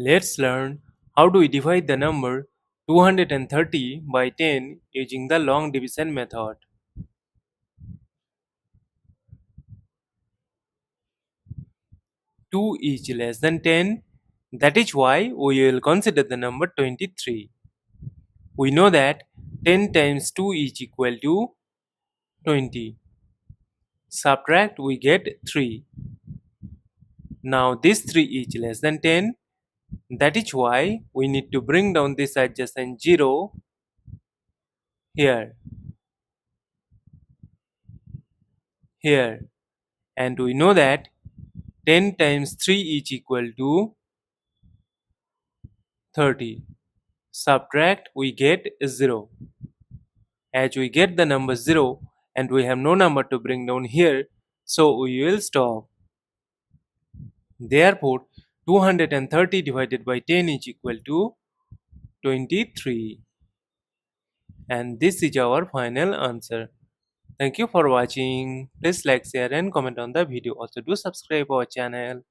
Let's learn how do we divide the number 230 by 10 using the long division method. 2 is less than 10. That is why we will consider the number 23. We know that 10 times 2 is equal to 20. Subtract, we get 3. Now this 3 is less than 10. That is why we need to bring down this adjacent 0 here, here. And we know that 10 times 3 is equal to 30. Subtract, we get 0. As we get the number 0 and we have no number to bring down here, so we will stop. Therefore, 230 divided by 10 is equal to 23. And this is our final answer. Thank you for watching. Please like, share and comment on the video. Also do subscribe our channel.